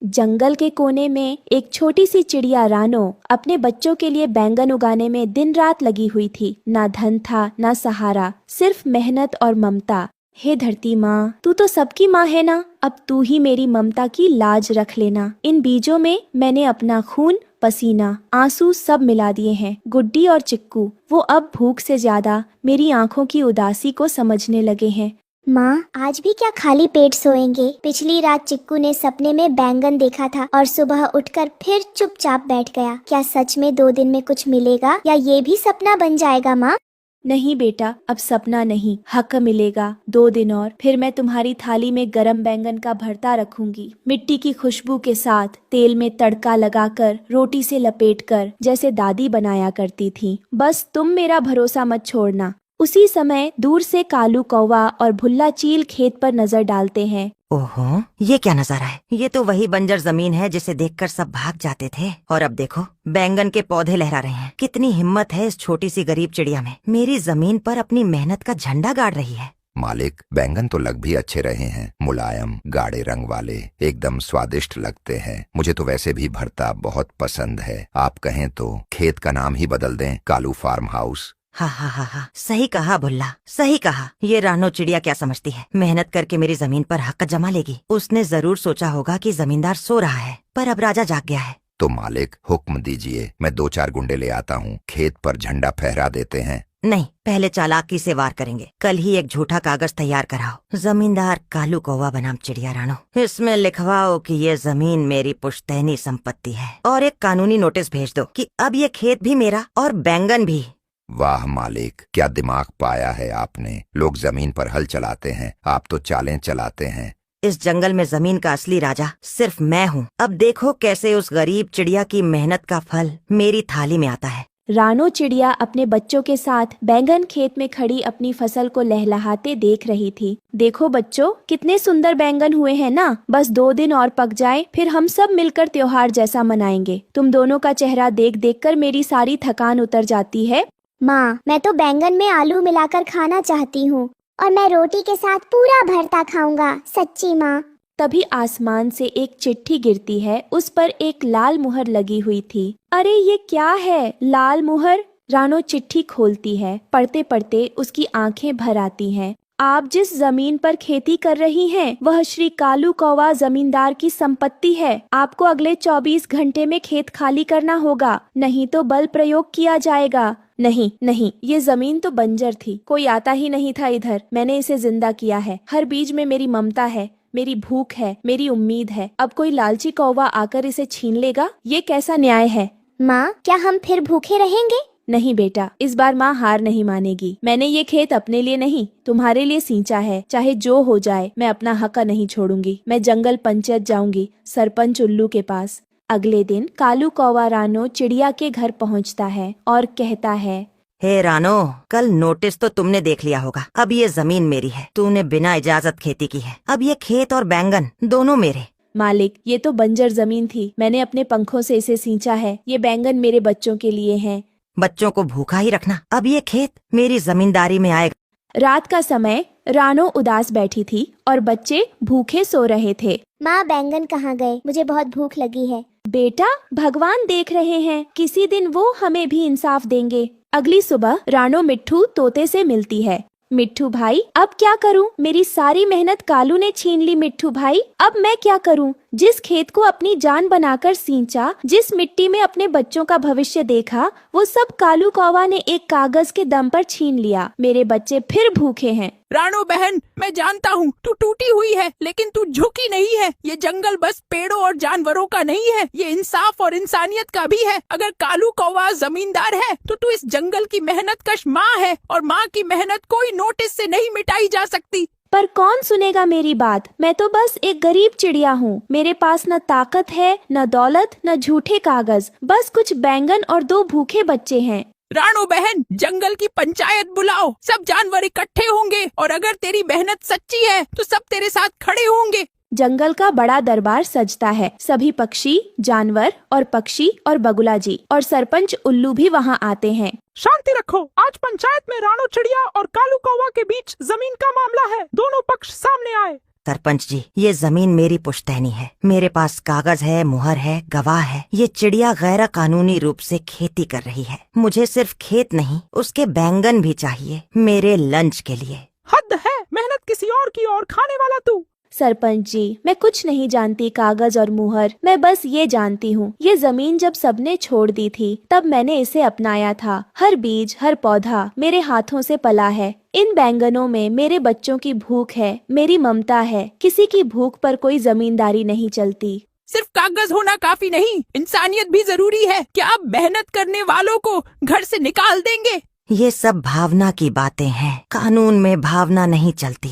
जंगल के कोने में एक छोटी सी चिड़िया रानो अपने बच्चों के लिए बैंगन उगाने में दिन रात लगी हुई थी। ना धन था, ना सहारा, सिर्फ मेहनत और ममता। हे धरती माँ, तू तो सबकी माँ है ना, अब तू ही मेरी ममता की लाज रख लेना। इन बीजों में मैंने अपना खून, पसीना, आंसू सब मिला दिए हैं। गुड्डी और चिक्कू, वो अब भूख से ज्यादा मेरी आंखों की उदासी को समझने लगे हैं। माँ, आज भी क्या खाली पेट सोएंगे? पिछली रात चिक्कू ने सपने में बैंगन देखा था और सुबह उठकर फिर चुपचाप बैठ गया। क्या सच में 2 दिन में कुछ मिलेगा या ये भी सपना बन जाएगा माँ? नहीं बेटा, अब सपना नहीं, हक मिलेगा। 2 दिन और फिर मैं तुम्हारी थाली में गरम बैंगन का भरता रखूंगी, मिट्टी की खुशबू के साथ, तेल में तड़का लगाकर, रोटी से लपेटकर, जैसे दादी बनाया करती थी। बस तुम मेरा भरोसा मत छोड़ना। उसी समय दूर से कालू कौवा और भुल्ला चील खेत पर नजर डालते हैं। ओहो, ये क्या नजारा है? ये तो वही बंजर जमीन है जिसे देखकर सब भाग जाते थे, और अब देखो बैंगन के पौधे लहरा रहे हैं। कितनी हिम्मत है इस छोटी सी गरीब चिड़िया में, मेरी जमीन पर अपनी मेहनत का झंडा गाड़ रही है। मालिक, बैंगन तो लग भी अच्छे रहे हैं, मुलायम, गाढ़े रंग वाले, एकदम स्वादिष्ट लगते हैं। मुझे तो वैसे भी भरता बहुत पसंद है। आप कहें तो खेत का नाम ही बदल दें, कालू फार्म हाउस। हा हा हा हा, सही कहा भुल्ला, सही कहा। ये रानो चिड़िया क्या समझती है, मेहनत करके मेरी जमीन पर हक जमा लेगी। उसने जरूर सोचा होगा कि जमींदार सो रहा है, पर अब राजा जाग गया है। तो मालिक हुक्म दीजिए, मैं 2-4 गुंडे ले आता हूँ, खेत पर झंडा फहरा देते हैं। नहीं, पहले चालाकी से वार करेंगे। कल ही एक झूठा कागज तैयार कराओ, जमींदार कालू कौवा बनाम चिड़िया रानो। इसमें लिखवाओ कि ये जमीन मेरी पुश्तैनी संपत्ति है, और एक कानूनी नोटिस भेज दो कि अब ये खेत भी मेरा और बैंगन भी। वाह मालिक, क्या दिमाग पाया है आपने। लोग जमीन पर हल चलाते हैं, आप तो चालें चलाते हैं। इस जंगल में जमीन का असली राजा सिर्फ मैं हूँ। अब देखो कैसे उस गरीब चिड़िया की मेहनत का फल मेरी थाली में आता है। रानो चिड़िया अपने बच्चों के साथ बैंगन खेत में खड़ी अपनी फसल को लहलहाते देख रही थी। देखो बच्चों, कितने सुंदर बैंगन हुए हैं ना। बस 2 दिन और पक जाए, फिर हम सब मिलकर त्योहार जैसा मनाएंगे। तुम दोनों का चेहरा देख देख कर मेरी सारी थकान उतर जाती है। माँ, मैं तो बैंगन में आलू मिलाकर खाना चाहती हूँ, और मैं रोटी के साथ पूरा भरता खाऊंगा, सच्ची माँ। तभी आसमान से एक चिट्ठी गिरती है। उस पर एक लाल मुहर लगी हुई थी। अरे ये क्या है, लाल मुहर? रानो चिट्ठी खोलती है। पढ़ते पढ़ते उसकी आंखें भर आती हैं। आप जिस जमीन पर खेती कर रही हैं, वह श्री कालू कौवा जमींदार की संपत्ति है। आपको अगले 24 घंटे में खेत खाली करना होगा, नहीं तो बल प्रयोग किया जाएगा। नहीं नहीं, ये जमीन तो बंजर थी, कोई आता ही नहीं था इधर। मैंने इसे जिंदा किया है। हर बीज में मेरी ममता है, मेरी भूख है, मेरी उम्मीद है। अब कोई लालची कौवा आकर इसे छीन लेगा? ये कैसा न्याय है? माँ, क्या हम फिर भूखे रहेंगे? नहीं बेटा, इस बार माँ हार नहीं मानेगी। मैंने ये खेत अपने लिए नहीं, तुम्हारे लिए सींचा है। चाहे जो हो जाए, मैं अपना हक नहीं छोड़ूंगी। मैं जंगल पंचायत जाऊंगी, सरपंच उल्लू के पास। अगले दिन कालू कौवा रानो चिड़िया के घर पहुंचता है और कहता है, हे रानो, कल नोटिस तो तुमने देख लिया होगा। अब ये जमीन मेरी है, तूने बिना इजाजत खेती की है। अब ये खेत और बैंगन दोनों मेरे। मालिक, ये तो बंजर जमीन थी, मैंने अपने पंखों से इसे सींचा है। ये बैंगन मेरे बच्चों के लिए हैं। बच्चों को भूखा ही रखना। अब ये खेत मेरी जमींदारी में आएगा। रात का समय, रानो उदास बैठी थी और बच्चे भूखे सो रहे थे। माँ, बैंगन कहाँ गए? मुझे बहुत भूख लगी है। बेटा, भगवान देख रहे हैं, किसी दिन वो हमें भी इंसाफ देंगे। अगली सुबह रानो मिट्ठू तोते से मिलती है। मिट्ठू भाई, अब क्या करूं? मेरी सारी मेहनत कालू ने छीन ली। मिट्ठू भाई, अब मैं क्या करूं? जिस खेत को अपनी जान बनाकर सींचा, जिस मिट्टी में अपने बच्चों का भविष्य देखा, वो सब कालू कौवा ने एक कागज के दम पर छीन लिया। मेरे बच्चे फिर भूखे हैं। रानो बहन, मैं जानता हूँ तू टूटी हुई है, लेकिन तू झुकी नहीं है। ये जंगल बस पेड़ों और जानवरों का नहीं है, ये इंसाफ और इंसानियत का भी है। अगर कालू कौवा जमींदार है, तो तू इस जंगल की मेहनत कश माँ है, और माँ की मेहनत कोई नोटिस से नहीं मिटाई जा सकती। पर कौन सुनेगा मेरी बात? मैं तो बस एक गरीब चिड़िया हूँ। मेरे पास न ताकत है, न दौलत, न झूठे कागज। बस कुछ बैंगन और 2 भूखे बच्चे हैं। रानो बहन, जंगल की पंचायत बुलाओ, सब जानवर इकट्ठे होंगे, और अगर तेरी मेहनत सच्ची है तो सब तेरे साथ खड़े होंगे। जंगल का बड़ा दरबार सजता है। सभी पक्षी, जानवर और पक्षी और बगुला जी और सरपंच उल्लू भी वहाँ आते हैं। शांति रखो, आज पंचायत में रानो चिड़िया और कालू कौवा के बीच जमीन का मामला है। दोनों पक्ष सामने आए। सरपंच जी, ये जमीन मेरी पुश्तैनी है। मेरे पास कागज है, मुहर है, गवाह है। ये चिड़िया गैर कानूनी रूप से खेती कर रही है। मुझे सिर्फ खेत नहीं, उसके बैंगन भी चाहिए मेरे लंच के लिए। हद है, मेहनत किसी और की और खाने वाला तू। सरपंच जी, मैं कुछ नहीं जानती कागज और मुहर। मैं बस ये जानती हूँ, ये जमीन जब सबने छोड़ दी थी तब मैंने इसे अपनाया था। हर बीज, हर पौधा मेरे हाथों से पला है। इन बैंगनों में मेरे बच्चों की भूख है, मेरी ममता है। किसी की भूख पर कोई जमींदारी नहीं चलती। सिर्फ कागज होना काफी नहीं, इंसानियत भी जरूरी है। क्या आप मेहनत करने वालों को घर से निकाल देंगे? ये सब भावना की बातें हैं। कानून में भावना नहीं चलती।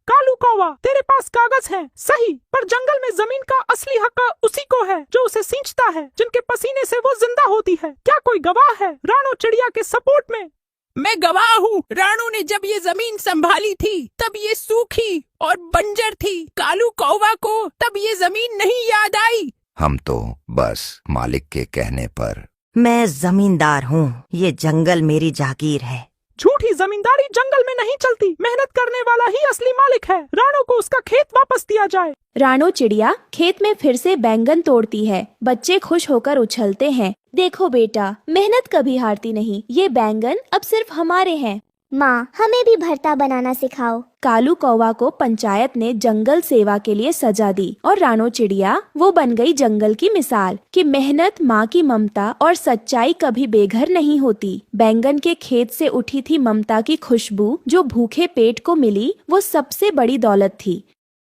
कालू कौवा, तेरे पास कागज है सही, पर जंगल में जमीन का असली हक उसी को है जो उसे सींचता है, जिनके पसीने से वो जिंदा होती है। क्या कोई गवाह है राणो चिड़िया के सपोर्ट में? मैं गवाह हूँ। राणो ने जब ये जमीन संभाली थी तब ये सूखी और बंजर थी। कालू कौवा को तब ये जमीन नहीं याद आई। हम तो बस मालिक के कहने पर। मैं जमींदार हूँ, ये जंगल मेरी जागीर है। झूठी जमींदारी जंगल में नहीं चलती। मेहनत करने वाला ही असली मालिक है। राणो को उसका खेत वापस दिया जाए। राणो चिड़िया खेत में फिर से बैंगन तोड़ती है। बच्चे खुश होकर उछलते हैं। देखो बेटा, मेहनत कभी हारती नहीं। ये बैंगन अब सिर्फ हमारे हैं। माँ, हमें भी भरता बनाना सिखाओ। कालू कौवा को पंचायत ने जंगल सेवा के लिए सजा दी और राणो चिड़िया वो बन गई जंगल की मिसाल कि मेहनत, माँ की ममता और सच्चाई कभी बेघर नहीं होती। बैंगन के खेत से उठी थी ममता की खुशबू, जो भूखे पेट को मिली वो सबसे बड़ी दौलत थी।